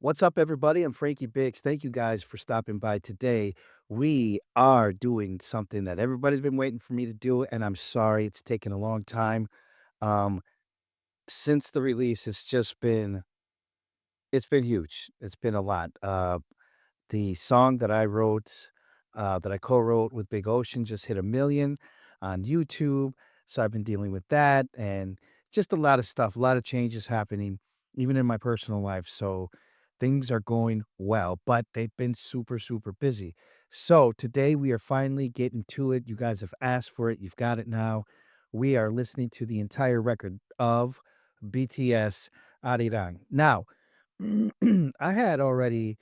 What's up, everybody? I'm Frankie Biggs. Thank you guys for stopping by today. We are doing something that everybody's been waiting for me to do, and I'm sorry it's taken a long time. Um, since the release, it's been huge. It's been a lot. The song that I wrote, that I co-wrote with Big Ocean just hit 1,000,000 on YouTube, so I've been dealing with that and just a lot of stuff, a lot of changes happening even in my personal life, so things are going well, but they've been super, super busy. So today we are finally getting to it. You guys have asked for it. You've got it now. We are listening to the entire record of BTS Arirang. Now, I had already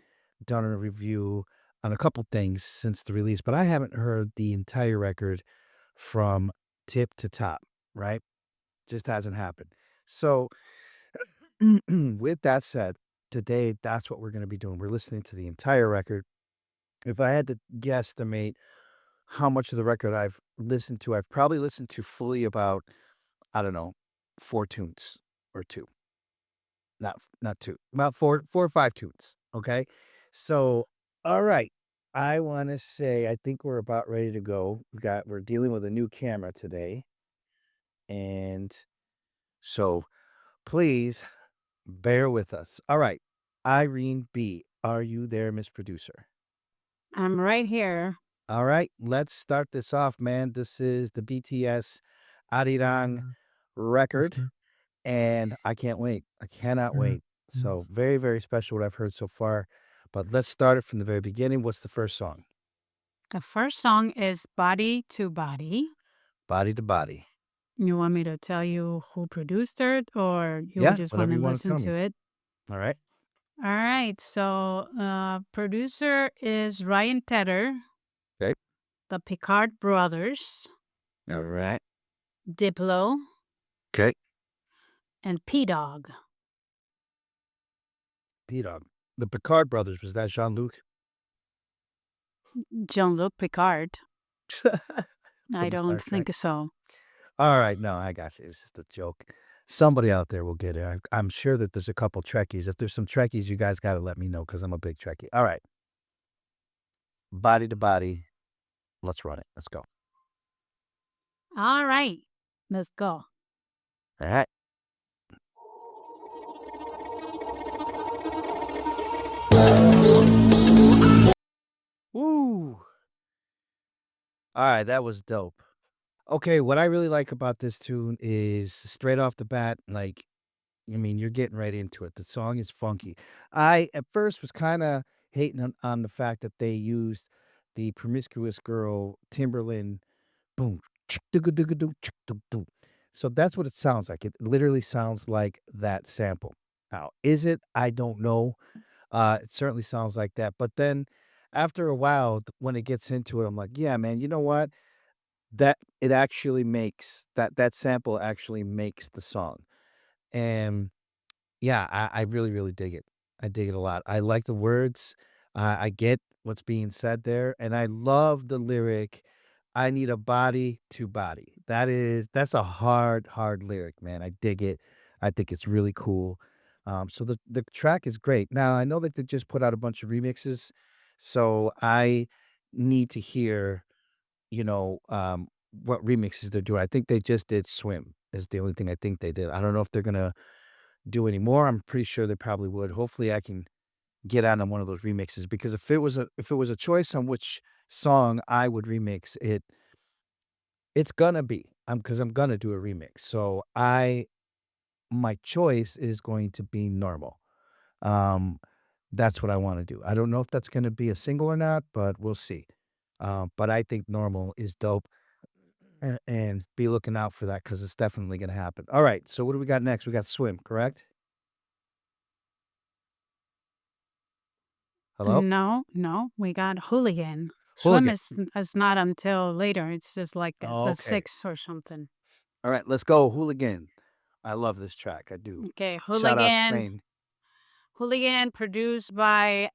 done a review on a couple things since the release, but I haven't heard the entire record from tip to top, right? Just hasn't happened. So, with that said, today that's what we're going to be doing. We're listening to the entire record. If I had to guesstimate how much of the record I've listened to, I've probably listened to fully about, I don't know, 4 tunes or two. Not 2, about 4 or 5 tunes, okay? So, alright, I wanna say I think we're about ready to go. We're dealing with a new camera today, and so please bear with us. Alright, Irene B, are you there, Miss Producer? I'm right here. Alright, let's start this off, man. This is the BTS Arirang record. And I can't wait. I cannot wait. So very, very special what I've heard so far. But let's start it from the very beginning. What's the first song? The first song is Body to Body. Body to Body. You want me to tell you who produced it or you Yeah, just want whatever to you want to listen tell to me. it? All right. All right. So, producer is Ryan Tedder, Okay. the Picard brothers, All right. Diplo, Okay. and P Dog. P-Dog. The Picard brothers. Was that Jean-Luc? Jean-Luc Picard. I From the don't Star Trek? think so. All right. No, I got you. It was just a joke. Somebody out there will get it. I'm sure that there's a couple Trekkies. If there's some Trekkies, you guys got to let me know because I'm a big Trekkie. All right. Body to Body. Let's run it. Let's go. All right. Let's go. All right. Woo! Alright, that was dope. Okay, what I really like about this tune is straight off the bat, like, I mean, you're getting right into it. The song is funky. I, at first, was kinda hating on the fact that they used the Promiscuous Girl Timberland boom, chick dooga dooga doo, chick doo doo. So that's what it sounds like. It literally sounds like that sample. Now, is it? I don't know. It certainly sounds like that, but then after a while, when it gets into it, I'm like, "Yeah, man, you know what? That it actually makes that sample actually makes the song." And yeah, I really, really dig it. I dig it a lot. I like the words. I get what's being said there, and I love the lyric, "I need a body to body." That's a hard, hard lyric, man. I dig it. I think it's really cool. So the track is great. Now, I know that they just put out a bunch of remixes, so I need to hear, what remixes they're doing. I think they just did "Swim" is the only thing I think they did. I don't know if they're gonna do any more. I'm pretty sure they probably would. Hopefully, I can get on one of those remixes because if it was a choice on which song I would remix, it's gonna be because I'm gonna do a remix. So my choice is going to be Normal. Um, that's what I wanna do. I don't know if that's gonna be a single or not, but we'll see. But I think Normal is dope, and be looking out for that because it's definitely gonna happen. Alright, so what do we got next? We got Swim, correct? Hello? No, no, we got Hooligan. Swim Hooligan. is not until later. It's just like Oh, the okay. sixth or something. Alright, let's go, Hooligan. I love this track, I do. Okay, Shout out Hooligan. Spain. Hooligan produced by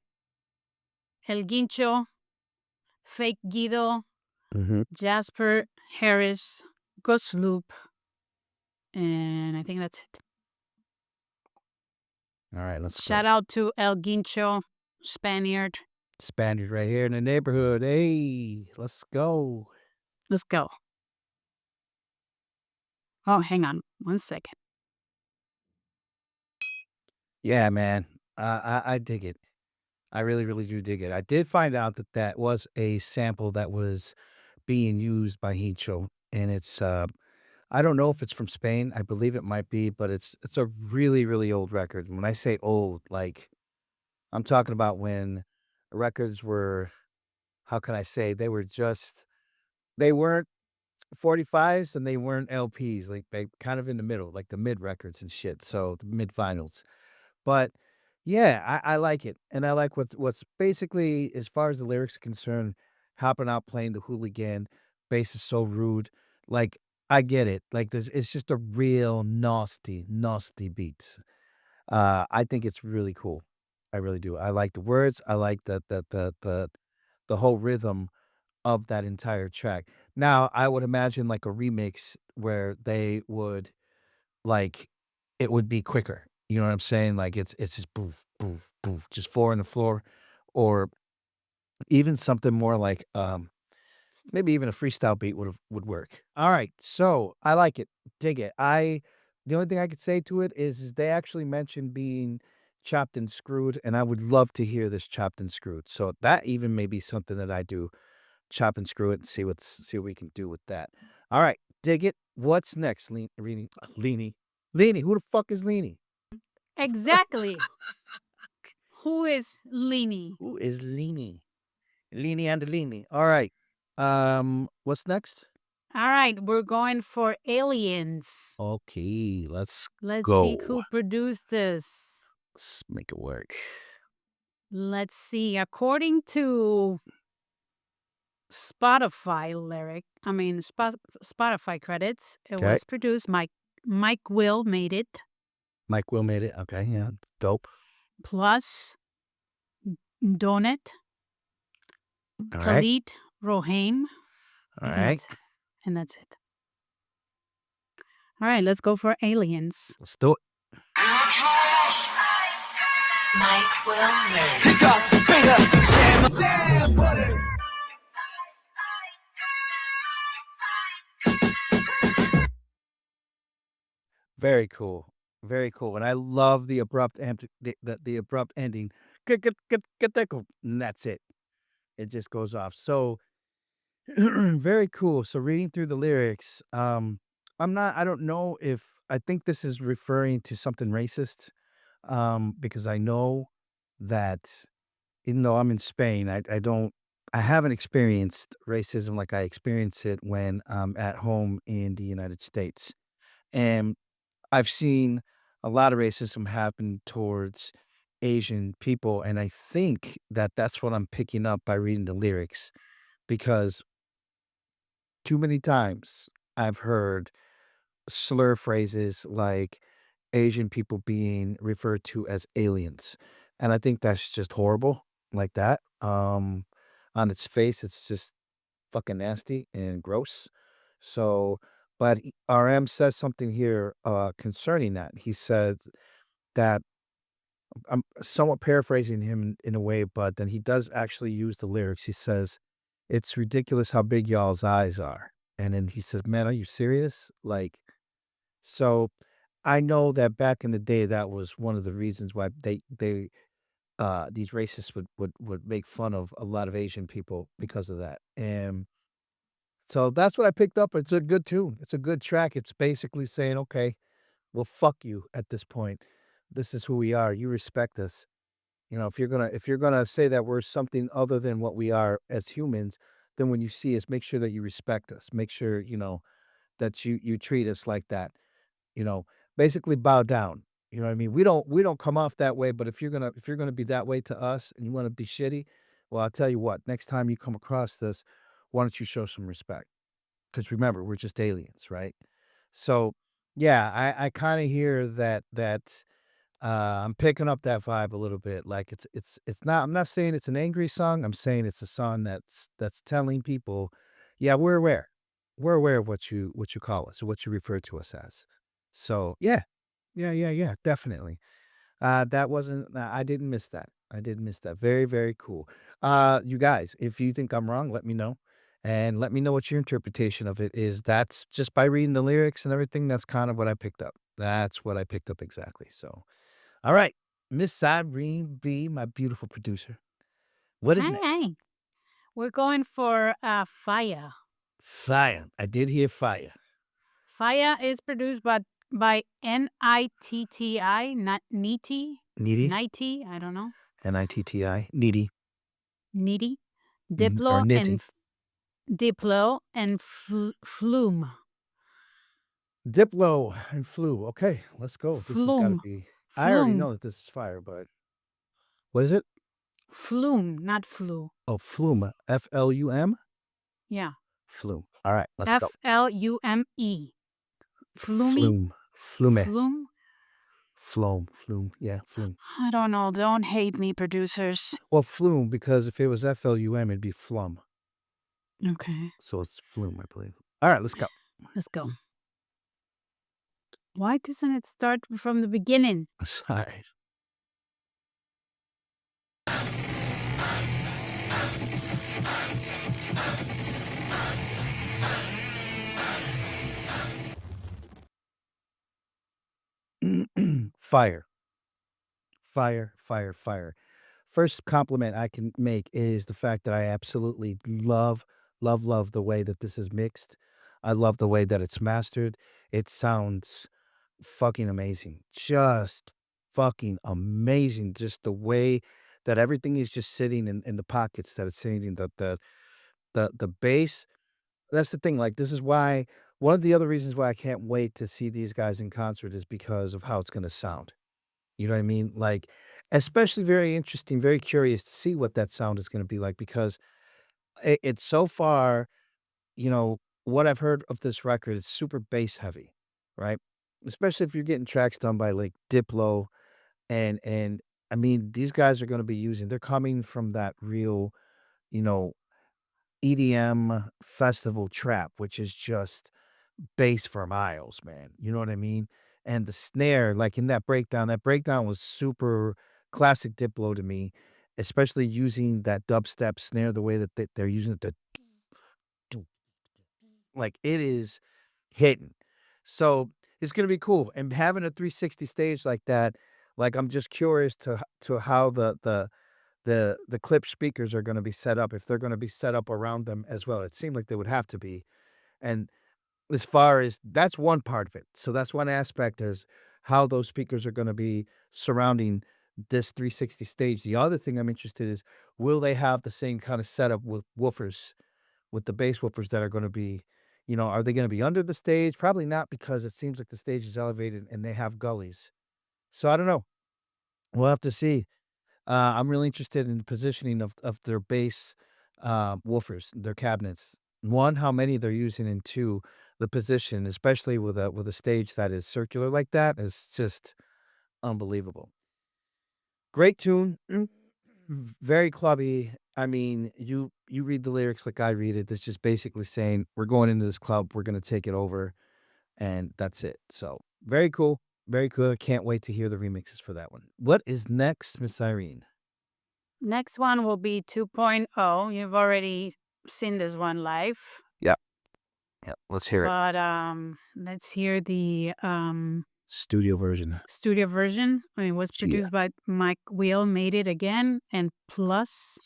El Guincho, Fake Guido, Mhm. Jasper Harris, Ghost Loop, and I think that's it. All right, let's Shout go. out to El Guincho, Spaniard. Spaniard right here in the neighborhood. Hey, let's go. Let's go. Oh, hang on 1 second. Yeah, man. I dig it. I really, really do dig it. I did find out that that was a sample that was being used by Hincho, and it's I don't know if it's from Spain. I believe it might be, but it's a really, really old record. When I say old, like I'm talking about when records were, how can I say, they were just they weren't 45s and they weren't LPs, like they kind of in the middle, like the mid records and shit. So the mid finals. But yeah, I like it. And I like what's basically, as far as the lyrics are concerned, hopping out playing the hooligan, bass is so rude. Like, I get it. Like this it's just a real nasty, nasty beat. I think it's really cool. I really do. I like the words. I like the whole rhythm of that entire track. Now, I would imagine like a remix where they would like, it would be quicker, you know what I'm saying? Like, it's just boof, boof, boof, just 4 on the floor, or even something more like, maybe even a freestyle beat would work. Alright, so I like it, dig it. The only thing I could say to it is they actually mentioned being chopped and screwed, and I would love to hear this chopped and screwed. So that even may be something that I do, chop and screw it and see what we can do with that. Alright, dig it. What's next, Leanie? Who the fuck is Leanie? Exactly. Who is Lini? Who is Leanie? Leanie and Leanie. All right. What's next? All right, we're going for Aliens. Okay, let's Let's see go. who produced this. Let's make it work. Let's see. According to Spotify Spotify credits, it Okay. was produced. Mike Will made it. Mike Will made it. Okay, yeah. Dope. Plus Donet, All right. Khalid Rohaim, All and right. that's it. All right, let's go for Aliens. Let's do it. Mike Wilmer. Very cool. Very cool. And I love the abrupt the abrupt ending. Get that go. And that's it. It just goes off. So very cool. So reading through the lyrics, I don't know if I think this is referring to something racist, because I know that even though I'm in Spain, I haven't experienced racism like I experience it when I'm at home in the United States. And I've seen a lot of racism happen towards Asian people. And I think that that's what I'm picking up by reading the lyrics, because too many times I've heard slur phrases like Asian people being referred to as aliens. And I think that's just horrible like that. On its face, it's just fucking nasty and gross. So, but RM says something here concerning that. He said that, I'm somewhat paraphrasing him in a way, but then he does actually use the lyrics. He says, "It's ridiculous how big y'all's eyes are." And then he says, "Man, are you serious?" Like, so I know that back in the day, that was one of the reasons why these racists would make fun of a lot of Asian people because of that. And so that's what I picked up. It's a good tune. It's a good track. It's basically saying, okay, well, fuck you at this point. This is who we are. You respect us. You know, if you're gonna say that we're something other than what we are as humans, then when you see us, make sure that you respect us. Make sure, that you treat us like that. You know, basically bow down. You know what I mean? We don't come off that way, but if you're gonna be that way to us and you wanna be shitty, well, I'll tell you what, next time you come across this, why don't you show some respect? Because remember, we're just aliens, right? So yeah, I kinda hear that I'm picking up that vibe a little bit. Like it's not, I'm not saying it's an angry song. I'm saying it's a song that's telling people, yeah, we're aware. We're aware of what you call us, or what you refer to us as. So yeah, yeah, yeah, yeah, definitely. That wasn't I didn't miss that. I didn't miss that. Very, very cool. You guys, if you think I'm wrong, let me know, and let me know what your interpretation of it is. That's just by reading the lyrics and everything, that's kind of what I picked up. That's what I picked up exactly, so all right, Miss Irene B, my beautiful producer. What is Hi, next? hi. We're going for Fire. Fire. I did hear fire. Fire is produced by NITTI, not Niti, Needy, Nighty, I don't know, Nitti, needy, Nitty, or Diplo and nitty. Flume. Diplo and Flu. Okay, let's go. This has gotta Flume. be I already Flume. know that this is fire, but what is it? Flume, not flu. Oh, Flume. Flum? Yeah. Flume. Alright, let's go. Flume. Flumy? Flume. Flume. Flume? Flume. Yeah, flume. I don't know. Don't hate me, producers. Well, flume, because if it was Flum, it'd be flum. Okay, So it's flume, I believe. Alright, let's go. let's go. Why doesn't it start from the beginning? Sorry. Fire. Fire, fire, fire. First compliment I can make is the fact that I absolutely love the way that this is mixed. I love the way that it's mastered. It sounds fucking amazing. Just fucking amazing. Just the way that everything is just sitting in the pockets that it's sitting in the bass. That's the thing. Like, this is why one of the other reasons why I can't wait to see these guys in concert is because of how it's gonna sound. You know what I mean? Like, especially very interesting, very curious to see what that sound is gonna be like because it's so far, what I've heard of this record, it's super bass heavy, right? Especially if you're getting tracks done by like Diplo and I mean, these guys are gonna be they're coming from that real, you know, EDM festival trap, which is just bass for miles, man. You know what I mean? And the snare, like in that breakdown was super classic Diplo to me, especially using that dubstep snare the way that they're using it. Like it is hitting. So it's gonna be cool. And having a 360 stage like that, like I'm just curious to how the clip speakers are gonna be set up, if they're gonna be set up around them as well. It seemed like they would have to be. And as far as that's one part of it. So that's one aspect is how those speakers are gonna be surrounding this 360 stage. The other thing I'm interested is, will they have the same kind of setup with woofers, with the bass woofers that are gonna be, are they gonna be under the stage? Probably not because it seems like the stage is elevated and they have gullies. So I don't know. We'll have to see. I'm really interested in the positioning of their bass, woofers, their cabinets. One, how many they're using, and two, the position, especially with a stage that is circular like that, is just unbelievable. Great tune, very clubby. I mean, you read the lyrics like I read it. It's just basically saying we're going into this club, we're gonna take it over, and that's it. So very cool, very good. Can't wait to hear the remixes for that one. What is next, Miss Irene? Next one will be 2.0. You've already seen this one live, Yeah, yeah. Let's hear it. but let's hear the Studio version. studio version. I mean, it was Yeah. produced by Mike Will, Made It Again, and Plus.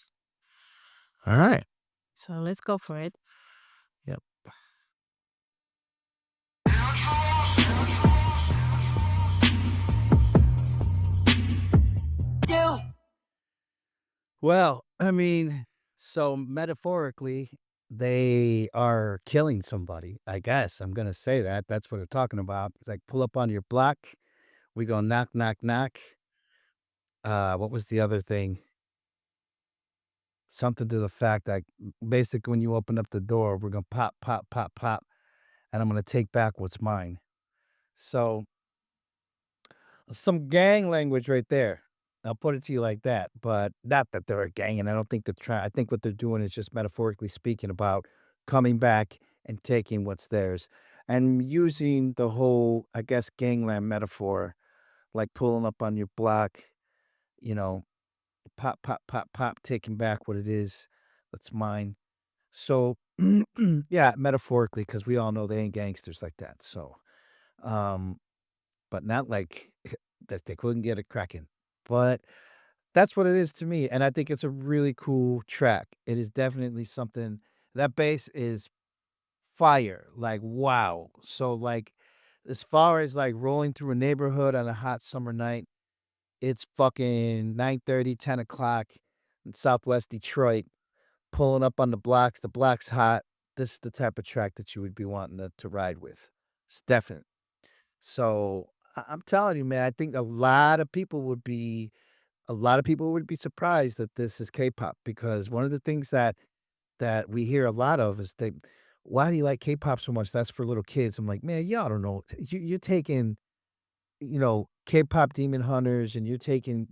All right. So let's go for it. Yep. You. Well, I mean, so metaphorically, they are killing somebody. I guess I'm gonna say that. That's what they're talking about. It's like pull up on your block. We go knock, knock, knock. What was the other thing? Something to the fact that basically when you open up the door, we're gonna pop, pop, pop, pop, and I'm gonna take back what's mine. So some gang language right there. I'll put it to you like that, but not that they're a gang, and I don't think they're trying. I think what they're doing is just metaphorically speaking about coming back and taking what's theirs, and using the whole, I guess, gangland metaphor. like pulling up on your block, you know, pop, pop, pop, pop, taking back what it is that's mine. So, yeah, metaphorically, because we all know they ain't gangsters like that. So, um, but not like that they couldn't get it cracking. But that's what it is to me, and I think it's a really cool track. It is definitely something that bass is fire, like, wow. So, like, as far as, like, rolling through a neighborhood on a hot summer night, it's fucking 9:30, 10 o'clock in Southwest Detroit, pulling up on the block's hot. This is the type of track that you would be wanting to ride with. It's definite. So, I'm telling you, man, I think a lot of people would be surprised that this is K-pop because one of the things that we hear a lot of is they, "Why do you like K-pop so much? That's for little kids." I'm like, "Man, y'all don't know. You're taking, K-pop Demon Hunters and you're taking,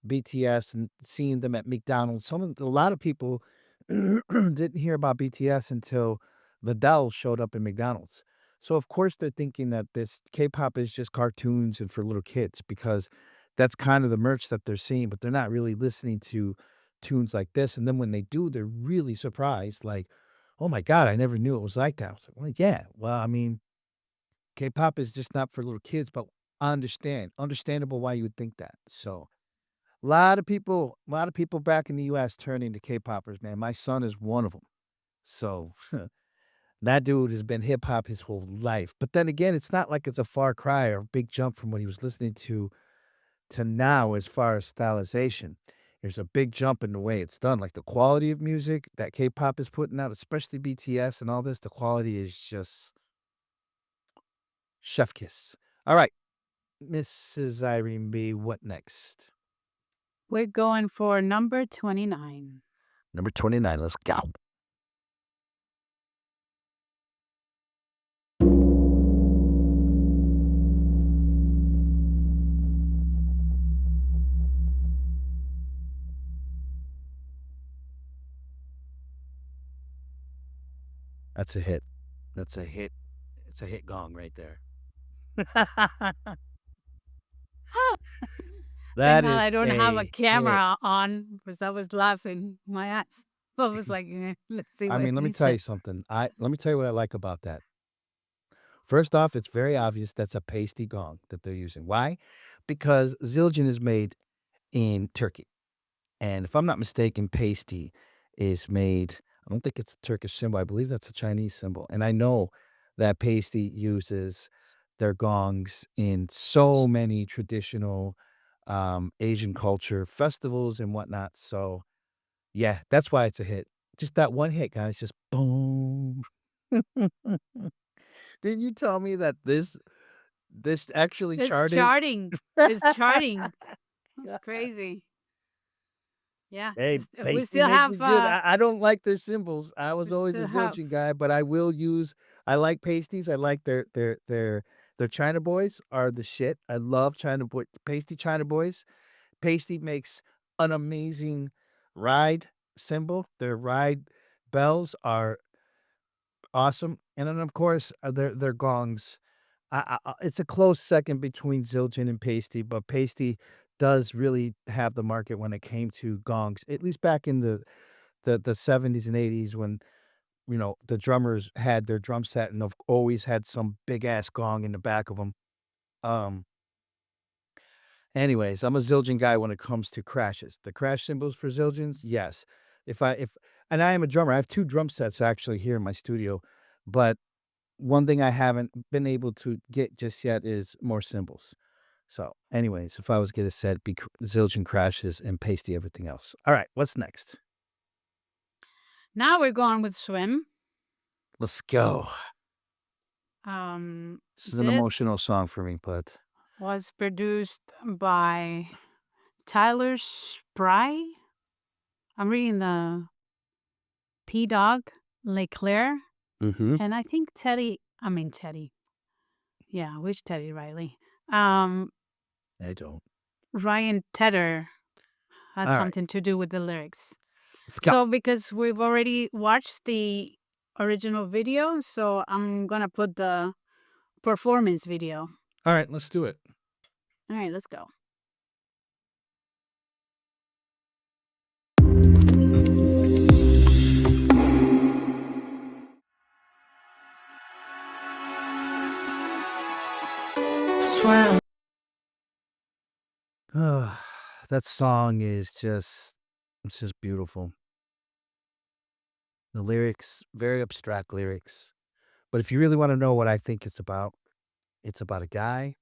BTS and seeing them at McDonald's. A lot of people didn't hear about BTS until Vidal showed up in McDonald's. So of course they're thinking that this K-pop is just cartoons and for little kids because that's kind of the merch that they're seeing, but they're not really listening to tunes like this. And then when they do, they're really surprised, like, "Oh my God, I never knew it was like that." I was like, "Well, yeah. Well, I mean, K-pop is just not for little kids, but I understandable why you would think that." So, a lot of people back in the US turning to K-poppers, man. My son is one of them. So, that dude has been hip hop his whole life. But then again, it's not like it's a far cry or a big jump from what he was listening to now as far as stylization. There's a big jump in the way it's done. Like the quality of music that K-pop is putting out, especially BTS and all this, the quality is just chef kiss. All right. Mrs. Irene B, what next? We're going for number 29. Number 29, let's go. That's a hit. That's a hit. It's a hit gong right there. Thank That God is I don't have a a hit. camera on because I was laughing my ass. I was like, let's see I what mean, let me he tell you said. something. Let me tell you what I like about that. First off, it's very obvious that's a pasty gong that they're using. Why? Because Zildjian is made in Turkey. And if I'm not mistaken, pasty is made, I don't think it's a Turkish symbol. I believe that's a Chinese symbol. And I know that pasty uses their gongs in so many traditional Asian culture festivals and whatnot. So, yeah, that's why it's a hit. Just that one hit, guys. Just boom. Did you tell me that this actually It's charted? charting. It's charting. That's crazy. Yeah. Hey, We pasty still makes me have, good. I don't like their symbols. I we was always a still have, Zildjian guy, but I like pasties. I like their China boys are the shit. I love China boys. Pasty makes an amazing ride symbol. Their ride bells are awesome. And then of course their gongs. It's a close second between Zildjian and Pasty, but Pasty does really have the market when it came to gongs, at least back in the 70s and 80s when, the drummers had their drum set and always had some big ass gong in the back of them. Um, anyways, I'm a Zildjian guy when it comes to crashes. The crash cymbals for Zildjians, yes. If and I am a drummer. I have 2 drum sets actually here in my studio, but one thing I haven't been able to get just yet is more cymbals. So, anyways, if I was gonna say it'd be Zildjian crashes and pasty everything else. All right, what's next? now we're going with Swim. Let's go. This is an emotional This song for me, but was produced by Tyler Spry. I'm reading the P Dog Leclerc. mhm. And I think Teddy. Yeah, which Teddy Riley? I don't. Ryan Tedder had All right, something to do with the lyrics. let's go. So because we've already watched the original video, so I'm gonna put the performance video. All right, let's do it. All right, let's go. Swim. That song is just it's just beautiful. The lyrics, very abstract lyrics. But if you really want to know what I think it's about a guy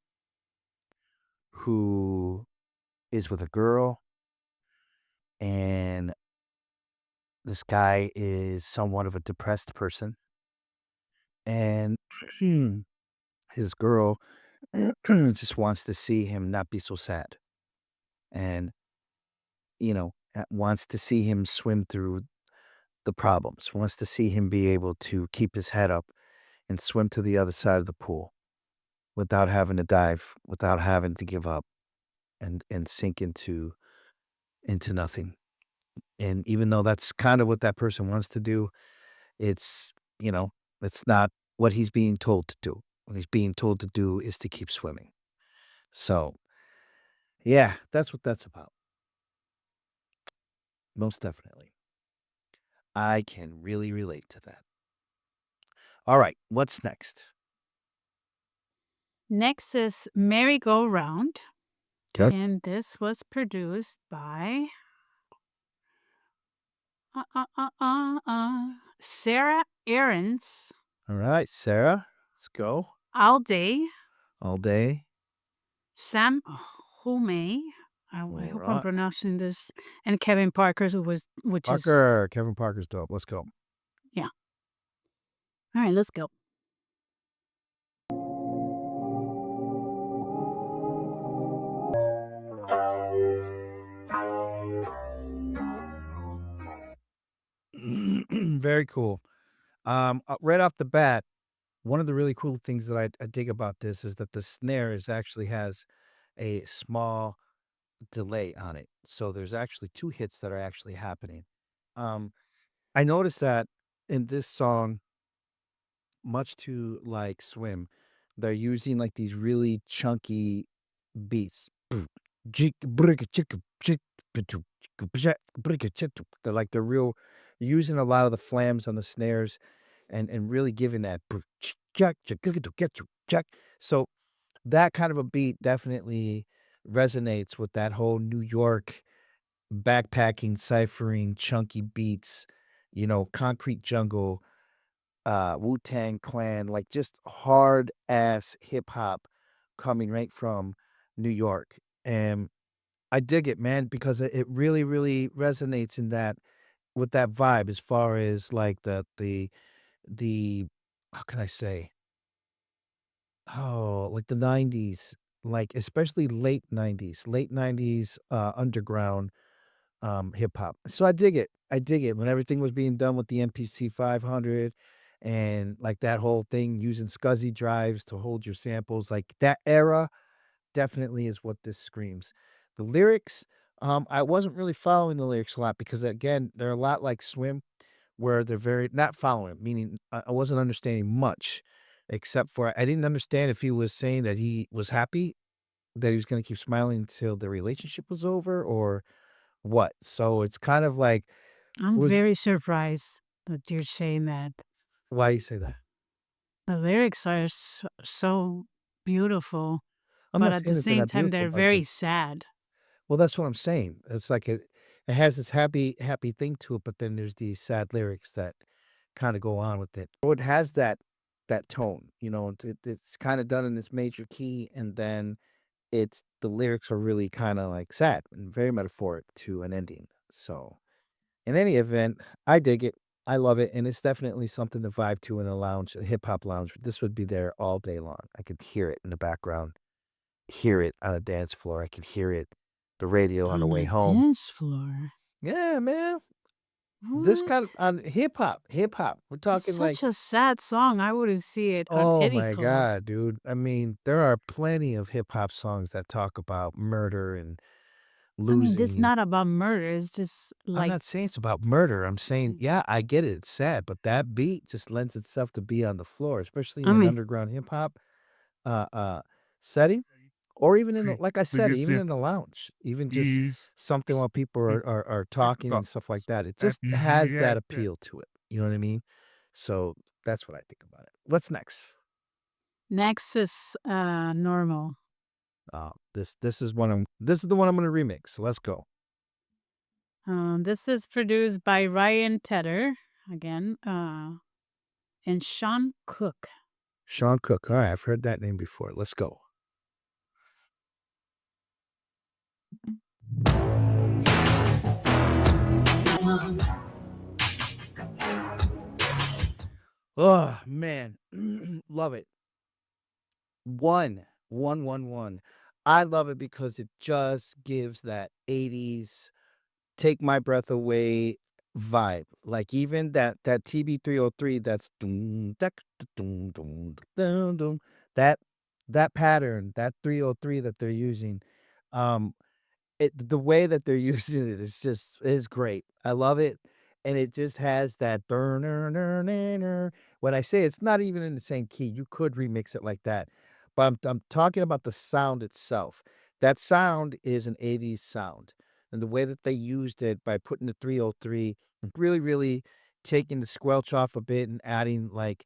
who is with a girl, and this guy is somewhat of a depressed person, and his girl just wants to see him not be so sad, and wants to see him swim through the problems, wants to see him be able to keep his head up and swim to the other side of the pool without having to dive, without having to give up and sink into nothing. And even though that's kind of what that person wants to do, it's, you know, it's not what he's being told to do. What he's being told to do is to keep swimming. So, yeah, that's what that's about. Most definitely. I can really relate to that. All right, what's next? Next is Merry Go Round, Okay. and this was produced by Sarah Aarons, All right, Sarah, let's go. All Day, All day. Sam Hume. I All hope I'm right. pronouncing this, and Kevin Parker, which is Kevin Parker's dope. Let's go. yeah. All right, let's go. Very cool. Right off the bat, one of the really cool things that I dig about this is that the snare is actually has a small delay on it. So there's actually two hits that are actually happening. Um, I noticed that in this song, much to like Swim, they're using like these really chunky beats. They're like they're real using a lot of the flams on the snares and really giving that so that kind of a beat definitely resonates with that whole New York backpacking, ciphering, chunky beats, Concrete Jungle, Wu-Tang Clan, like just hard ass hip hop coming right from New York. And I dig it, man, because it really, really resonates in that with that vibe as far as like the how can I say? Oh, like the 90s, like especially late 90s underground hip hop. So I dig it. I dig it when everything was being done with the MPC 500 and like that whole thing using SCSI drives to hold your samples. Like that era definitely is what this screams. The lyrics, I wasn't really following the lyrics a lot because again, they're a lot like Swim, where they're very not following, meaning I wasn't understanding much, except for I didn't understand if he was saying that he was happy that he was going to keep smiling until the relationship was over or what. So it's kind of like, I'm was very surprised that you're saying that. why you say that? The lyrics are so beautiful, I'm but not at the saying that they're same not time, beautiful, they're but very sad. well, that's what I'm saying. It's like it has this happy thing to it, but then there's these sad lyrics that kind of go on with it. So it has that tone, it's kind of done in this major key, and then it's the lyrics are really kind of like sad and very metaphoric to an ending. So in any event, I dig it. I love it, and it's definitely something to vibe to in a lounge, a hip hop lounge. This would be there all day long. I could hear it in the background, hear it on a dance floor. I could hear it, the radio on the On way a home. dance floor. Yeah, man. This What? kind of on hip hop. We're It's talking like, such a sad song. I wouldn't see it on oh any my club. god, dude. I mean, there are plenty of hip hop songs that talk about murder and I mean, this losing. not about murder. It's just I'm like not saying it's about murder. I'm saying, yeah, I get it. It's sad, but that beat just lends itself to be on the floor, especially in I an mean, underground hip hop uh, uh, setting. or even in the, like I said, even in the lounge, even just something while people are talking and stuff like that. It just has that appeal to it. You know what I mean? So that's what I think about it. What's next? Next is normal. This is this is the one I'm gonna remix. So let's go. This is produced by Ryan Tedder again, and Sean Cook. Sean Cook. All right, I've heard that name before. Let's go. Oh man, love it. One. I love it because it just gives that 80s take my breath away vibe. Like even that TB303 that's doom, dak, doom, doom, doom, doom, that that pattern, that 303 that they're using. Um the way that they're using it is great. I love it, and it just has that burner. When I say it's not even in the same key, you could remix it like that, but I'm talking about the sound itself. That sound is an '80s sound, and the way that they used it by putting the 303, really taking the squelch off a bit and adding like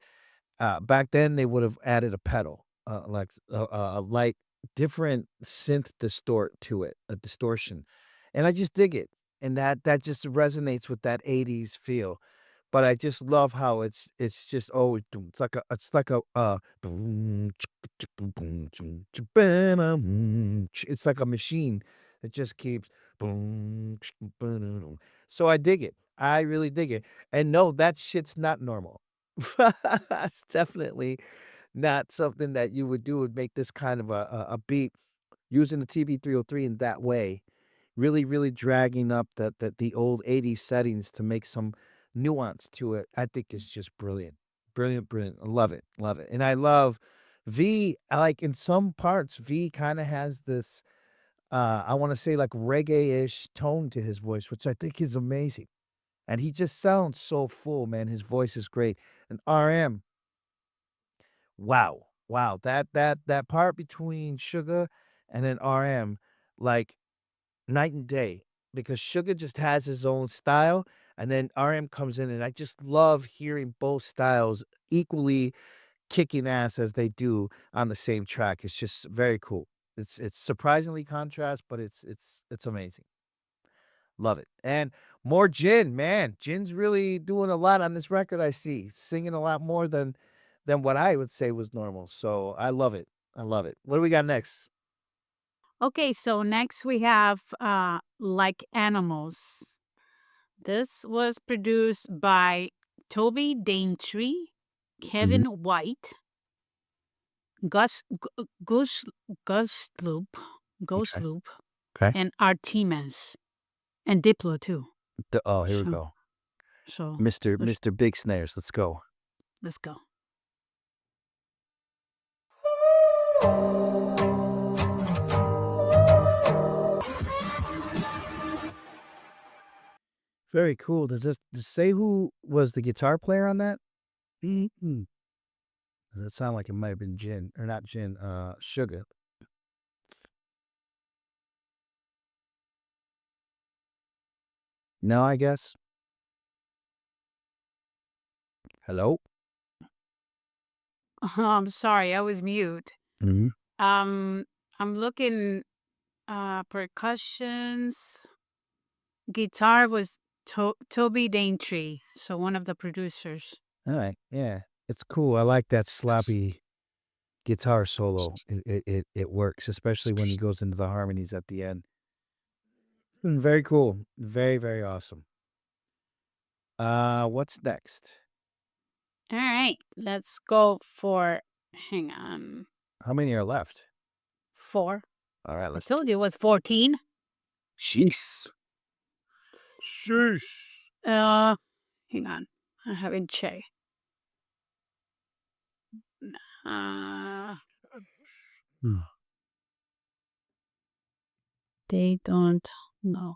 back then, they would have added a pedal, like a light, different synth distort to it, a distortion, and I just dig it, and that just resonates with that '80s feel. But I just love how it's just always doom. It's like a boom, boom, boom, boom, boom, it's like a machine that just keeps boom. So I dig it. I really dig it. And no, that shit's not normal. It's definitely not something that you would do would make this kind of a beat using the TB303 in that way, really dragging up the old '80s settings to make some nuance to it, I think is just brilliant. Brilliant. I love it, and I love V, I like, in some parts, V kinda has this, I wanna say, like, reggae-ish tone to his voice, which I think is amazing, and he just sounds so full, man, his voice is great, and RM, wow, that part between Sugar and then RM, like, night and day, because Sugar just has his own style, and then RM comes in, and I just love hearing both styles equally kicking ass as they do on the same track. It's just very cool. It's surprisingly contrast, but it's amazing. Love it. And more Jin, man. Jin's really doing a lot on this record, I see. Singing a lot more than what I would say was normal. So I love it. I love it. What do we got next? Okay, so next we have Like Animals. This was produced by Toby Daintree, Mhm. Kevin White, Gus Gus Gusloop, Okay. Ghostloop, Okay. and Artemis, and Diplo too. Oh, here we So go. so Mr. let's Mr. Big Snares. Let's go. let's go. Very cool. Does it say who was the guitar player on that? Mhm. Does it sound like it might have been Jin or not Jin, Sugar? No, I guess. Hello? I'm sorry, I was mute. Mhm. Um, I'm looking percussions. Guitar was Toby Daintree, so one of the producers. Alright, yeah. It's cool. I like that sloppy guitar solo. It works, especially when he goes into the harmonies at the end. Very cool. Very awesome. What's next? All right, let's go for, hang on, How many are left? 4. Alright, I let's told you it was 14. Sheesh. Sheesh. Uh, Hang on, I haven't checked. Uh, Hmm. they don't know.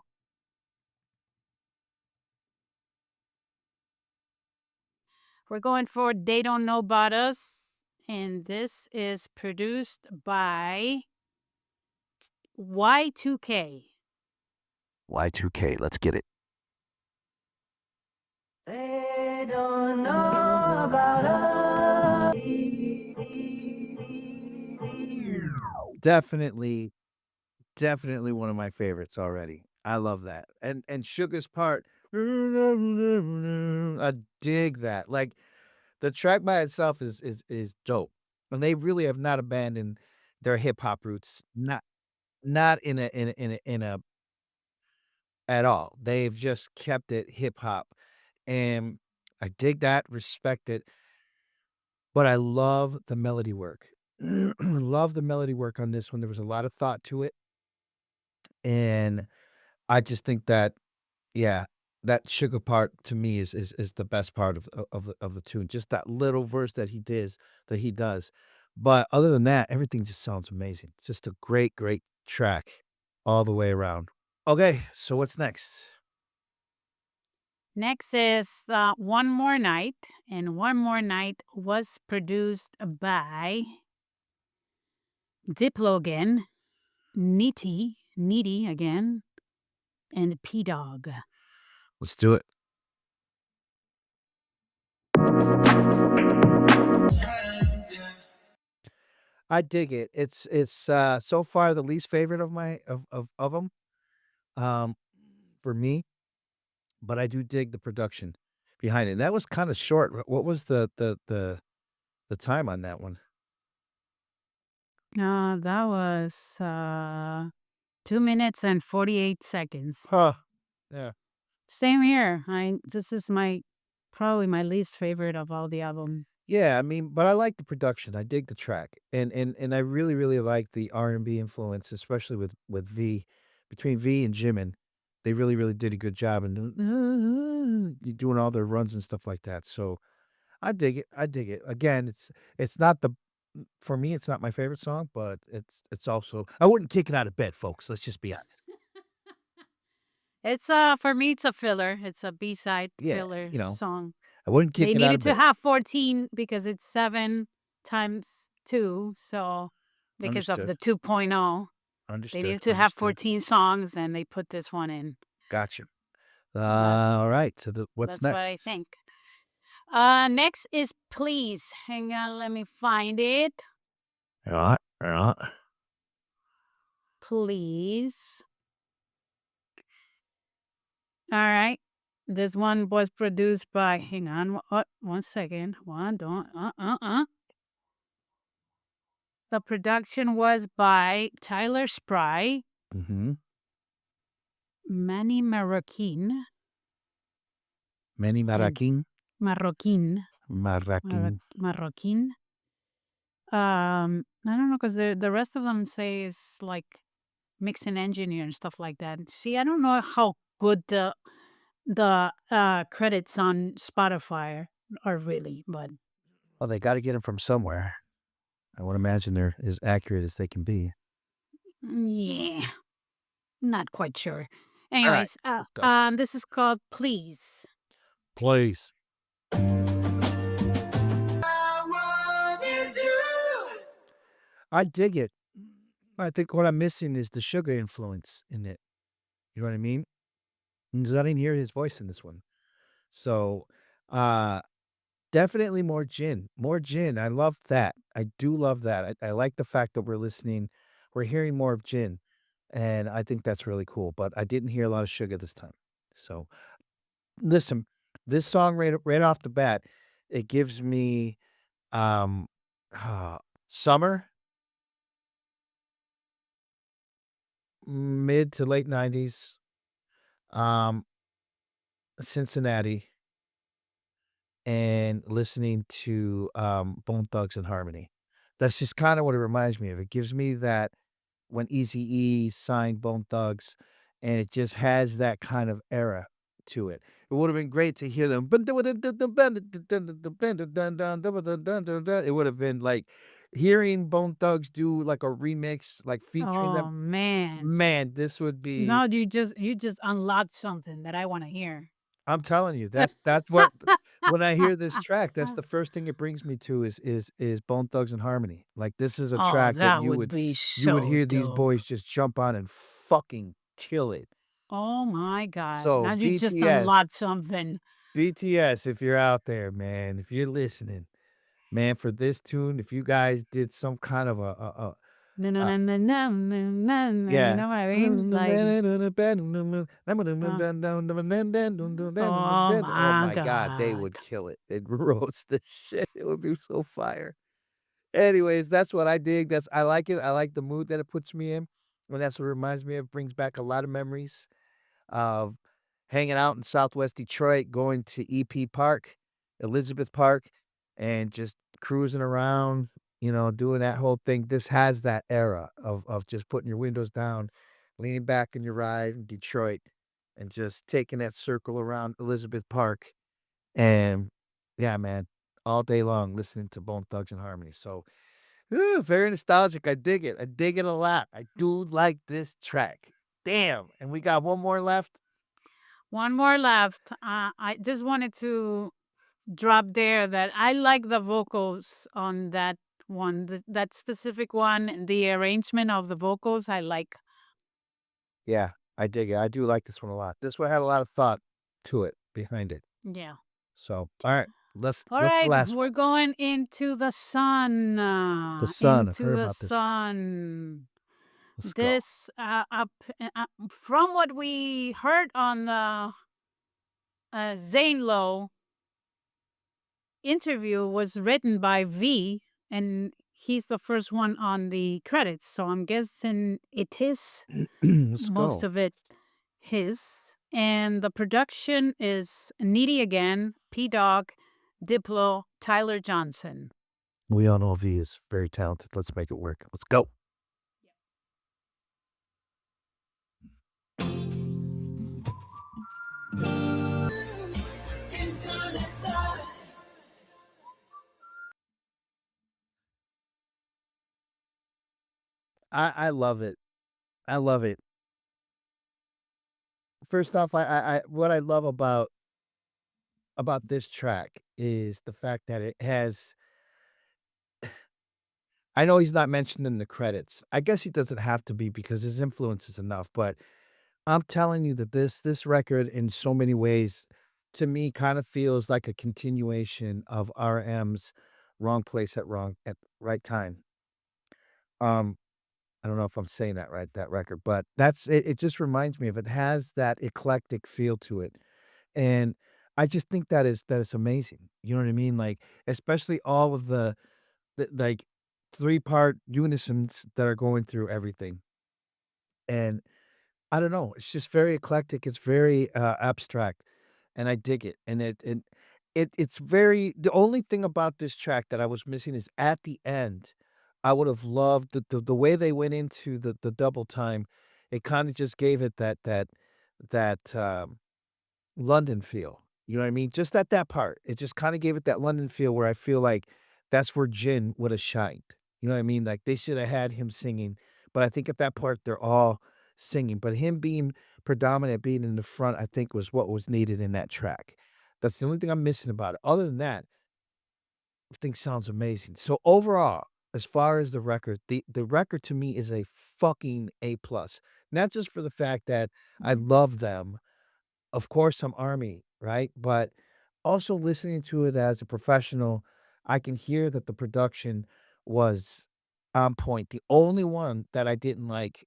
We're going for They Don't Know About Us, and this is produced by Y2K. Y2K. Let's get it. They don't know about us. Definitely, definitely one of my favorites already. I love that. And Sugar's part, I dig that. Like the track by itself is dope. And they really have not abandoned their hip hop roots. Not in a at all. They've just kept it hip hop. And I dig that, respect it, but I love the melody work. Love the melody work on this one. There was a lot of thought to it. And I just think that, yeah, that sugar part to me is the best part of the tune. Just that little verse that he does. But other than that, everything just sounds amazing. It's just a great, great track all the way around. Okay, so what's next? Next is One More Night, and One More Night was produced by Diplo again, Needy again, and P Dog. Let's do it. I dig it. It's so far the least favorite of my of them, um, for me, but I do dig the production behind it. And that was kinda short. What was the time on that one? That was 2 minutes and 48 seconds. Huh. Yeah. Same here. This is my probably my least favorite of all the album. Yeah, I mean, but I like the production. I dig the track. And I really, really like the R&B influence, especially with V. Between V and Jimin, they really, really did a good job and doing all their runs and stuff like that. So I dig it. I dig it. Again, it's not the for me, it's not my favorite song, but it's also I wouldn't kick it out of bed, folks. Let's just be honest. It's for me it's a filler. It's a B-side Yeah, filler you know, song. I wouldn't They kick it out needed of to bed. have 14 because it's 7 times 2, so because of Understood. the 2.0, they Understood. needed to have Understood. 14 songs and they put this one in. Gotcha. That's All right. So what's that's what I next? think. Next is Please. Hang on, let me find it. Alright, alright. Please. All right. This one was produced by, hang on, what, 1 second. One, don't, The production was by Tyler Spry, Mhm. Manny Marroquin, Manny and Marroquin. Marroquin, Marroquin. Marroquin. I don't know because the rest of them say it's like mixing engineer and stuff like that. See, I don't know how good the credits on Spotify are really, but Well, they gotta get him from somewhere. I would imagine they're as accurate as they can be. yeah, not quite sure. Alright, Anyways, let's go. this is called Please. Please. Is you. I dig it. I think what I'm missing is the sugar influence in it. You know what I mean? 'Cause I didn't hear his voice in this one. So, uh, definitely more gin. More gin. I love that. I do love that. I like the fact that we're hearing more of gin, and I think that's really cool, but I didn't hear a lot of sugar this time. So, listen, this song right off the bat, it gives me, um, summer, mid to late '90s, um, Cincinnati, and listening to, Bone Thugs and Harmony. That's just kinda what it reminds me of. It gives me that when Eazy-E signed Bone Thugs, and it just has that kind of era to it. It would've been great to hear them. It would've been like hearing Bone Thugs do like a remix, like featuring Oh them. man. Man, this would be Now you just unlocked something that I want to hear. I'm telling you, that's what when I hear this track, that's the first thing it brings me to is Bone Thugs and Harmony. Like, this is a Oh, track that that would be you would so hear these dope. boys just jump on and fucking kill it. Oh my god. So Now you just unlocked something. BTS, if you're out there, man, if you're listening, man, for this tune, if you guys did some kind of No, no, a no, no, no, no, no, no, you yeah. know what I mean? Like, oh Oh my my god, they god. would kill it. They'd roast the shit. It would be so fire. Anyways, that's what I dig. I like it. I like the mood that it puts me in. And that's what it reminds me of. Brings back a lot of memories of hanging out in Southwest Detroit, going to EP Park, Elizabeth Park, and just cruising around, doing that whole thing. This has that era of just putting your windows down, leaning back in your ride in Detroit, and just taking that circle around Elizabeth Park. And yeah, man, all day long listening to Bone Thugs and Harmony. So very nostalgic. I dig it. I dig it a lot. I do like this track. Damn. And we got one more left. One more left. I just wanted to drop there that I like the vocals on that one, that specific one, the arrangement of the vocals. I like. Yeah, I dig it. I do like this one a lot. This one had a lot of thought to it behind it. Yeah. So, all right, All what's the right, last one? we're going into the sun. The Sun. I've Into heard the about this one. sun. Let's go. This, from what we heard on the Zane Lowe interview, was written by V, and he's the first one on the credits. So I'm guessing it is Let's most go. of it his. And the production is Needy Again, P Dog, Diplo, Tyler Johnson. We all know V is very talented. Let's make it work. Let's go. I love it. I love it. First off, I what I love about this track is the fact that it has I know he's not mentioned in the credits. I guess he doesn't have to be because his influence is enough, but I'm telling you that this record in so many ways to me kind of feels like a continuation of RM's Wrong Place at Right Time. Um I don't know if I'm saying that right, that record, but it just reminds me of it has that eclectic feel to it. And I just think that is amazing. You know what I mean? Like, especially all of like 3-part unisons that are going through everything. And I don't know, it's just very eclectic, it's very, abstract, and I dig it. And it's very the only thing about this track that I was missing is at the end, I would have loved the way they went into the double time, it kinda just gave it that London feel, you know what I mean? Just at that part, it just kinda gave it that London feel where I feel like that's where Jin woulda shined, you know what I mean? Like, they shoulda had him singing, but I think at that part, they're all singing, but him being predominant, being in the front, I think was what was needed in that track. That's the only thing I'm missing about it. Other than that, everything sounds amazing. So, overall, as far as the record to me is a fucking A plus, not just for the fact that I love them, of course, I'm Army, right? But also listening to it as a professional, I can hear that the production was on point. The only one that I didn't like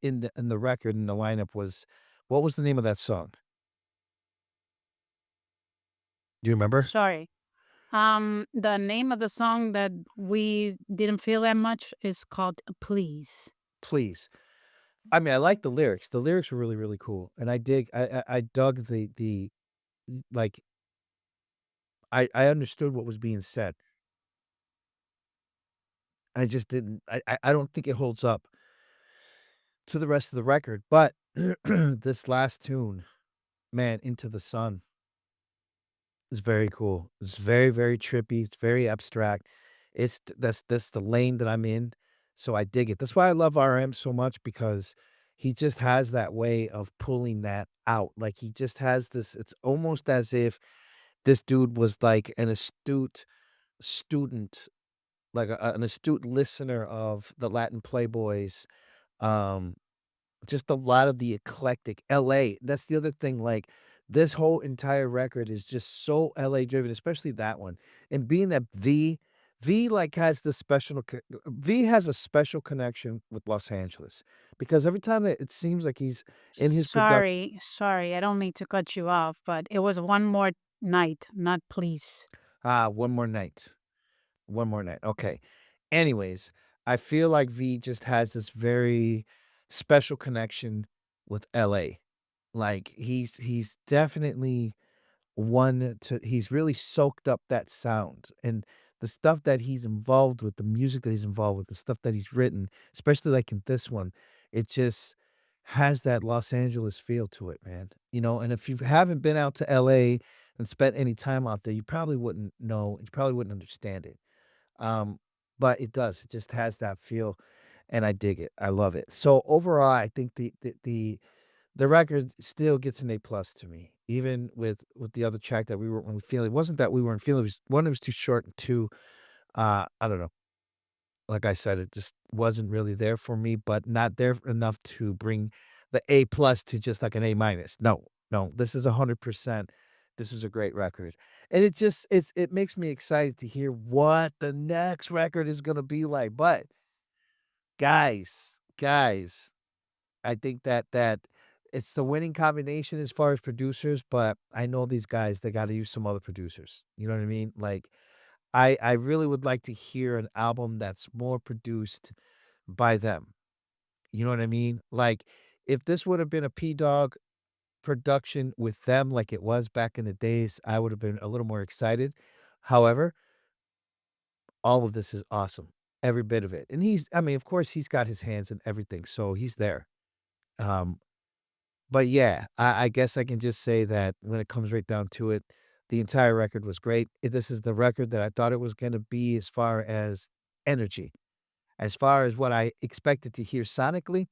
in the record in the lineup was what was the name of that song? Do you remember? Sorry. The name of the song that we didn't feel that much is called Please. Please. I mean, I like the lyrics. The lyrics were really, really cool, and I dug the like I understood what was being said. I just didn't. I don't think it holds up to the rest of the record, but this last tune, man, Into the Sun is very cool. It's very, very trippy. It's very abstract. That's the lane that I'm in, so I dig it. That's why I love RM so much because he just has that way of pulling that out. Like he just has this. It's almost as if This dude was like an astute student, like an astute listener of the Latin playboys, um, just a lot of the eclectic LA. That's the other thing, like, this whole entire record is just so LA driven, especially that one. And being that V, like, has this special V has a special connection with Los Angeles because every time that it seems like he's in his product Sorry, I don't mean to cut you off, but it was one more night, not please. One More Night. One More Night, okay. Anyways, I feel like V just has this very special connection with LA. Like, he's definitely one to he's really soaked up that sound, and the stuff that he's involved with, the music that he's involved with, the stuff that he's written, especially, like, in this one, it just has that Los Angeles feel to it, man, and if you haven't been out to LA and spent any time out there, you probably wouldn't know, you probably wouldn't understand it. Um, but it does. It just has that feel, and I dig it. I love it. So overall, I think the record still gets an A plus to me, even with the other track that we weren't really feeling. It wasn't that we weren't feeling. It was one, it was too short, and two, I don't know. Like I said, it just wasn't really there for me, but not there enough to bring the A plus to just like an A minus. No, no, this is 100%. This is a great record. And it makes me excited to hear what the next record is gonna be like. But guys, I think that it's the winning combination as far as producers, but I know these guys, they gotta use some other producers. You know what I mean? Like I really would like to hear an album that's more produced by them. You know what I mean? Like, if this would have been a P-Dog production with them like it was back in the days, I would have been a little more excited. However, all of this is awesome, every bit of it. And I mean, of course, he's got his hands in everything, so he's there. Um, but yeah, I guess I can just say that when it comes right down to it, the entire record was great. This is the record that I thought it was gonna be as far as energy. As far as what I expected to hear sonically,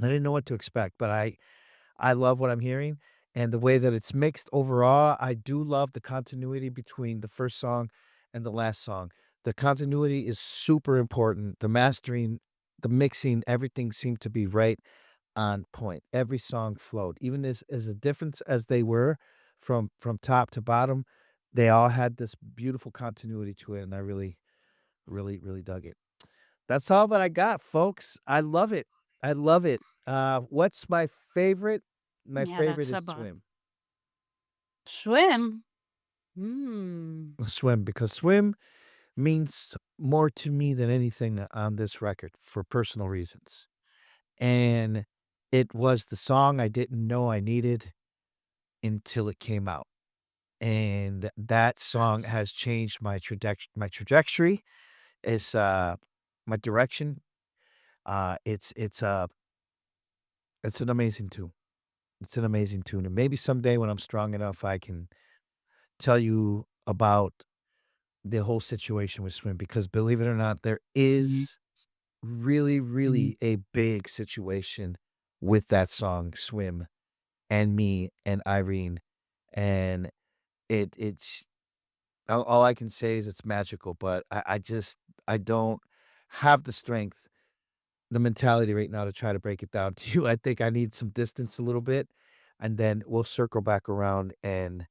I didn't know what to expect, but I love what I'm hearing, and the way that it's mixed overall, I do love the continuity between the first song and the last song. The continuity is super important. The mastering, the mixing, everything seemed to be right on point. Every song flowed. Even as a difference as they were from top to bottom, they all had this beautiful continuity to it, and I really, really, really dug it. That's all that I got, folks. I love it. I love it. What's my favorite? My Yeah, favorite that's is about Swim. swim. Hmm. Swim, because Swim means more to me than anything on this record for personal reasons. And it was the song I didn't know I needed until it came out. And that song has changed my trajectory. It's my direction. It's an amazing tune. It's an amazing tune, and maybe someday when I'm strong enough, I can tell you about the whole situation with Swim because believe it or not, there is really, really a big situation with that song, Swim, and me and Irene, and it's all I can say is it's magical, but I don't have the strength, the mentality right now to try to break it down to you. I think I need some distance a little bit, and then we'll circle back around and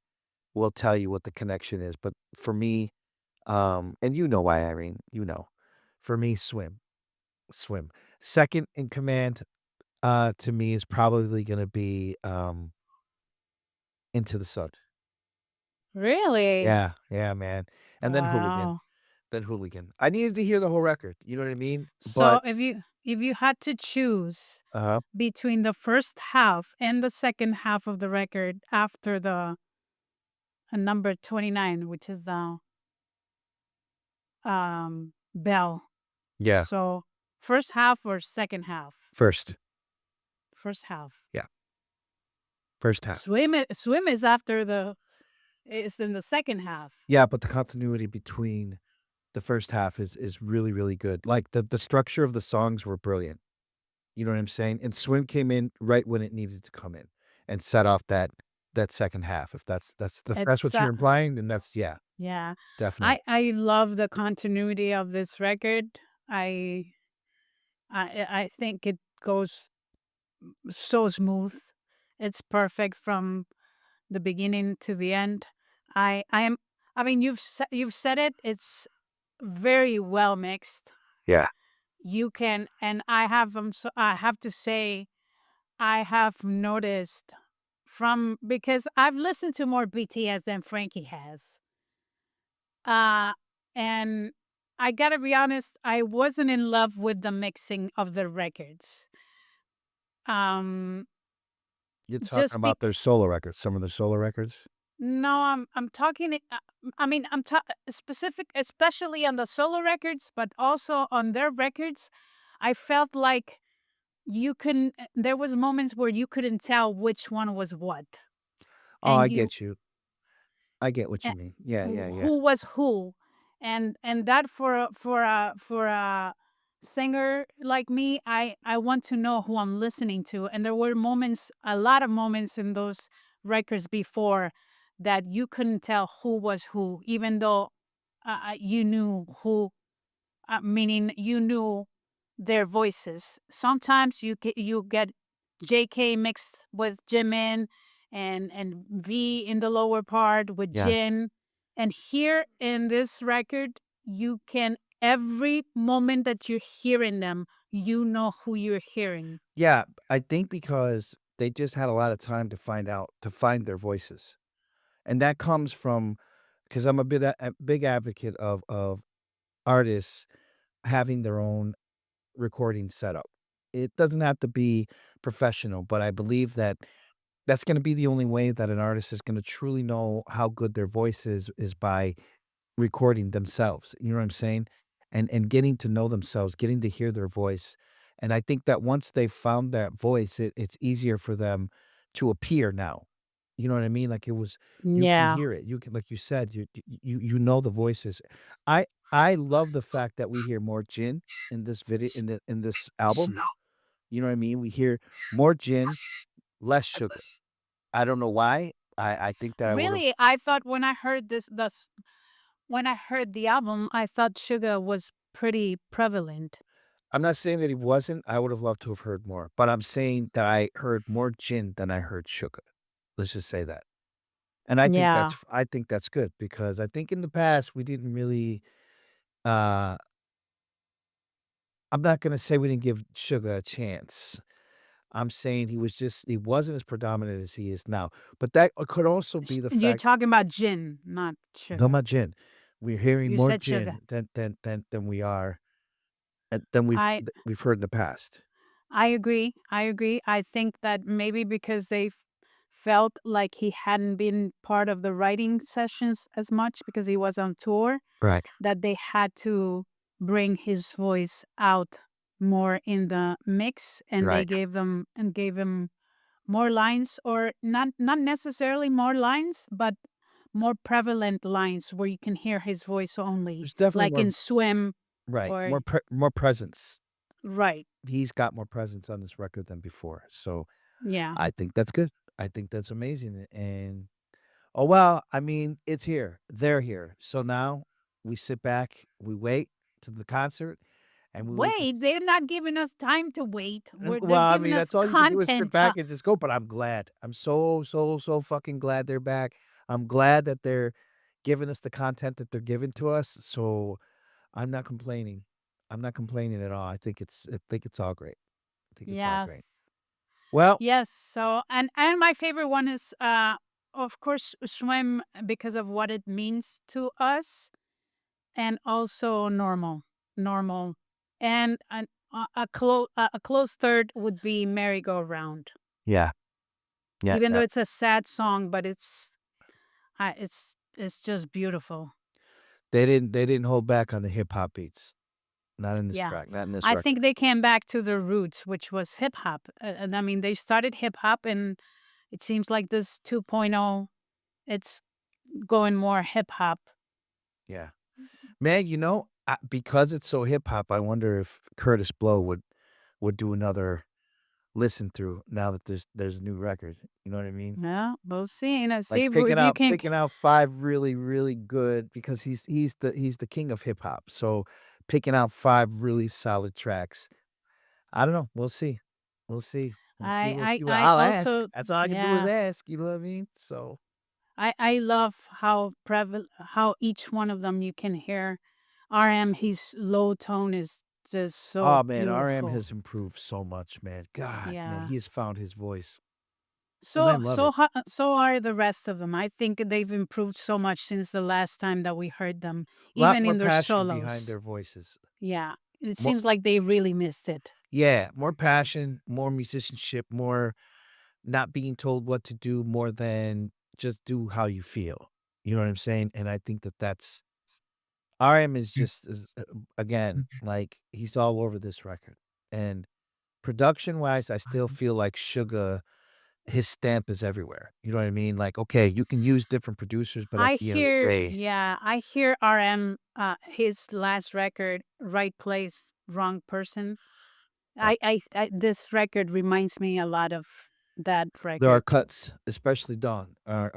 will tell you what the connection is. But for me, and you know why, Irene, for me, swim. Second in command, to me is probably going to be, Into the Sun. Really? Yeah. Yeah, man. And Wow. then Hooligan. I needed to hear the whole record. You know what I mean? So But, if you had to choose uh between the first half and the second half of the record after the number 29, which is the bell. yeah, So first half or second half? first. First half. Yeah, first half. Swim is after it's in the second half. Yeah, but the continuity between the first half is really, really good. Like, the structure of the songs were brilliant. You know what I'm saying? And Swim came in right when it needed to come in and set off that second half. If that's It's what you're implying, then that's yeah, yeah. definitely. I love the continuity of this record. I I think it goes so smooth. It's perfect from the beginning to the end. I am. I mean, you've said it. It's very well mixed. Yeah. You can, and I have. So I have to say, I have noticed from because I've listened to more BTS than Frankie has. Uh, and I gotta be honest, I wasn't in love with the mixing of the records. Um, You're talking just about bec their solo records, some of their solo records? No, I'm talking. I mean, specific, especially on the solo records, but also on their records. I felt like you couldn't. There was moments where you couldn't tell which one was what, Oh, and I you get you. I get what eh, you mean. Yeah, yeah, yeah. who was who, and that for a singer like me, I want to know who I'm listening to, and there were moments, a lot of moments in those records before that you couldn't tell who was who, even though you knew who, meaning you knew their voices. Sometimes you get JK mixed with Jimin and V in the lower part with Yeah. Jin. And here in this record, you can every moment that you're hearing them, you know who you're hearing. Yeah, I think because they just had a lot of time to find their voices. And that comes from because I'm a big advocate of artists having their own recording setup. It doesn't have to be professional, but I believe that that's gonna be the only way that an artist is gonna truly know how good their voice is by recording themselves, you know what I'm saying? And getting to know themselves, getting to hear their voice, and I think that once they've found that voice, it's easier for them to appear now. You know what I mean? Like, it was you can Yeah. hear it, you can like you said, you know the voices. I love the fact that we hear more Jin in this video in this album, you know what I mean? We hear more Jin, less Sugar. I don't know why, I think that I would've Really, I thought when I heard when I heard the album, I thought Sugar was pretty prevalent. I'm not saying that he wasn't, I would have loved to have heard more, but I'm saying that I heard more Jin than I heard Suga. Let's just say that. And Yeah. I think that's good because I think in the past we didn't really, uh I'm not gonna say we didn't give Suga a chance. I'm saying he wasn't as predominant as he is now, but that could also be the You're fact talking about gin, not no, sugar. about Jin. We're hearing You more said sugar. Jin than we are than I we've heard in the past. I agree. I agree. I think that maybe because they felt like he hadn't been part of the writing sessions as much because he was on tour, Right, that they had to bring his voice out more in the mix, and they right. gave him more lines, or not necessarily more lines, but more prevalent lines where you can hear his voice only, There's definitely like more in Swim right, or more presence. right. He's got more presence on this record than before, so Yeah. I think that's good. I think that's amazing, and oh, well, I mean, it's here. They're here. So now we sit back, we wait to the concert, and we wait to Wait, they're not giving us time to wait. They're well, I giving mean, us that's all you can do is sit content. back and just go, but I'm glad. I'm so, so, so fucking glad they're back. I'm glad that they're giving us the content that they're giving to us, so I'm not complaining. I'm not complaining at all. I think it's all great. I think it's all great. Yes. Well, Yes. So, and my favorite one is of course Swim because of what it means to us, and also Normal. And a close third would be Merry Go Round. yeah, yeah, Even though yeah. it's a sad song, but it's just beautiful. They didn't hold back on the hip hop beats. Not in this Yeah. track, not in this I record. think they came back to their roots, which was hip hop. And I mean, they started hip hop, and it seems like this 2.0, it's going more hip hop. Yeah. Man, because it's so hip hop, I wonder if Curtis Blow would do another listen through now that there's a new record. You know what I mean? Yeah, we'll see. You know, Like see if you can. picking out 5 really, really good because he's the king of hip hop. So picking out 5 really solid tracks. I don't know. We'll see. We'll see. We'll see what I I'll ask. also, That's all I can do is yeah, ask, you know what I mean? So I love how each one of them you can hear. RM, his low tone is just so oh man, RM beautiful. has improved so much, man. God, man, Yeah. he has found his voice. And I So love it. so are the rest of them. I think they've improved so much since the last time that we heard them, A lot even more in their passion behind solos. their voices. Yeah. It More seems like they really missed it. yeah, more passion, more musicianship, more not being told what to do more than just do how you feel. You know what I'm saying? And I think that that's RM is just again, like he's all over this record. And production wise, I still feel like Suga, his stamp is everywhere. You know what I mean? Like, okay, you can use different producers, but at I the end of the hear, day, yeah, I hear RM, his last record, Right Place, Wrong Person. uh, This record reminds me a lot of that there are record, cuts, especially Dawn, are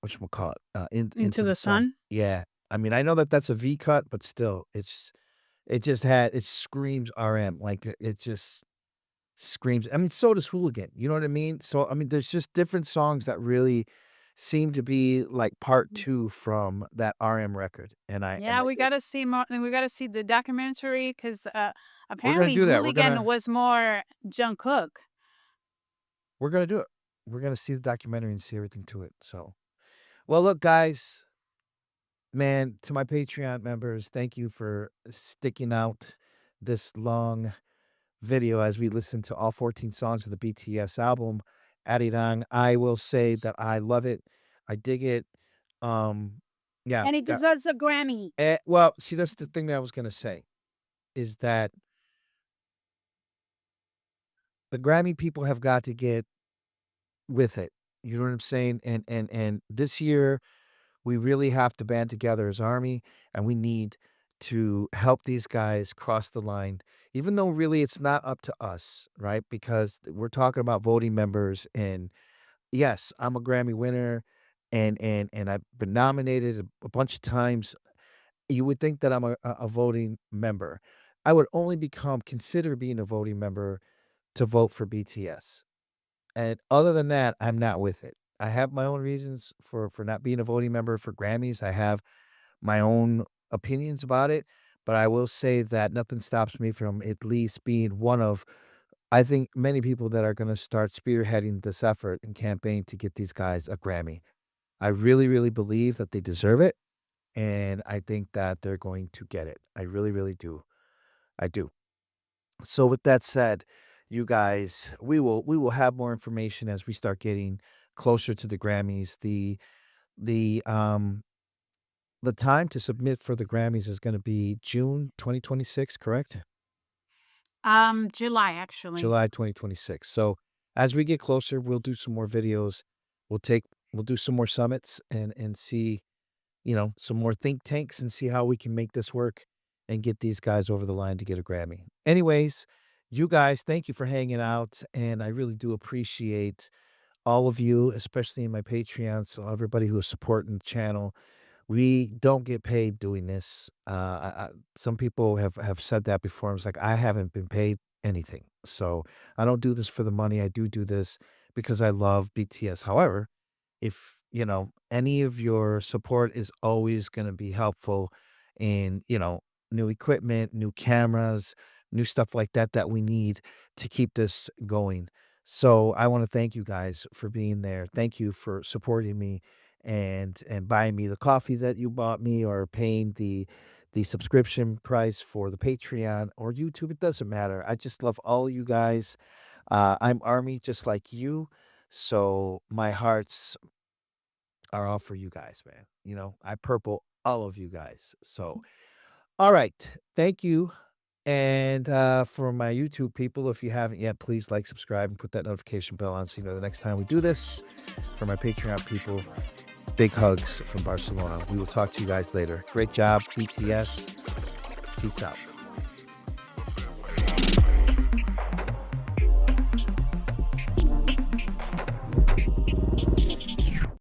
whatchamacallit, Into Into the the Sun. Sun. Yeah. I mean, I know that that's a V cut, but still, it just had it screams RM, like, it just screams I mean, so does Hooligan, you know what I mean? So, I mean, there's just different songs that really seem to be, like, part 2 from that RM record, and Yeah, I we think gotta see more. We gotta see the documentary because we're gonna apparently do that, Hooligan was more Jungkook. we're gonna do it. We're gonna see the documentary and see everything to it, so well, look, guys, man, to my Patreon members, thank you for sticking out this long video as we listen to all 14 songs of the BTS album, Arirang. I will say that I love it. I dig it. Um, yeah, And it yeah. deserves a Grammy. Well, see, that's the thing that I was gonna say is that the Grammy people have got to get with it. You know what I'm saying? And this year we really have to band together as Army, and we need to help these guys cross the line, even though really it's not up to us, right? Because we're talking about voting members, and yes, I'm a Grammy winner, and I've been nominated a bunch of times. You would think that I'm a voting member. I would only consider being a voting member to vote for BTS. And other than that, I'm not with it. I have my own reasons for not being a voting member for Grammys. I have my own opinions about it, but I will say that nothing stops me from at least being one of, I think, many people that are going to start spearheading this effort and campaign to get these guys a Grammy. I really, really believe that they deserve it, and I think that they're going to get it. I really, really do. I do. So with that said, you guys, we will have more information as we start getting closer to the Grammys. The the time to submit for the Grammys is going to be June 2026, correct? July actually. July 2026. So as we get closer, we'll do some more videos. We'll take we'll do some more summits and see, some more think tanks and see how we can make this work and get these guys over the line to get a Grammy. Anyways, you guys, thank you for hanging out. And I really do appreciate all of you, especially in my Patreon. So everybody who is supporting the channel. We don't get paid doing this. Some people have said that before. I was like, I haven't been paid anything. So I don't do this for the money. I do this because I love BTS. However, if any of your support is always going to be helpful in new equipment, new cameras, new stuff like that we need to keep this going. So I want to thank you guys for being there. Thank you for supporting me and buying me the coffee that you bought me, or paying the subscription price for the Patreon or YouTube. It doesn't matter. I just love all you guys. I'm Army just like you. So my hearts are all for you guys, man. I purple all of you guys. So, all right. Thank you. And for my YouTube people, if you haven't yet, please like, subscribe, and put that notification bell on so you know the next time we do this. For my Patreon people, big hugs from Barcelona. We will talk to you guys later. Great job, BTS. Peace out.